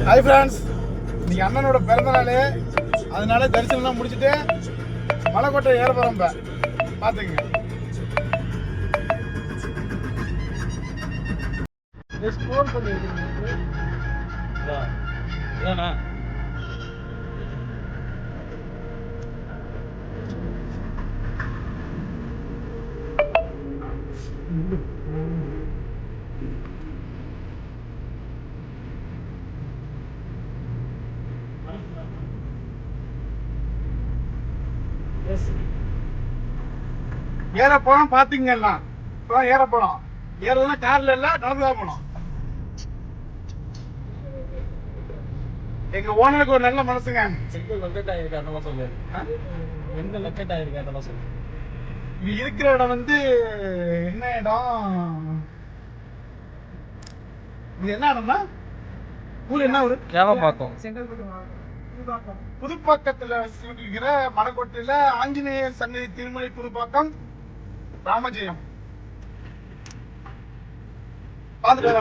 Hi friends, இன்னைக்கு அண்ணனோட பிறந்த நாள். அதனால தரிசனம்லாம் முடிச்சுட்டு மலைக்கோட்டை ஏற போகிறோம். பார்த்துங்க. ஸ்டோர் பண்ணி ஏற போனோம். பாத்தீங்கன்னா ஏற போனோம். ஏறலாம் கார்ல இல்ல, நடந்துதான் போனோம். எங்க ஓனருக்கு ஒரு நல்ல மனசுங்க. இது இருக்கிற இடம் வந்து என்ன இடம்? இது என்ன இடம்னா ஊர் என்ன ஊரு? புதுப்பாக்கத்துல இருக்கிற மலைக்கோட்டையில ஆஞ்சநேயர் சன்னதி திருமலை புதுப்பாக்கம் ராமஜெயம் பார்த்துட்டு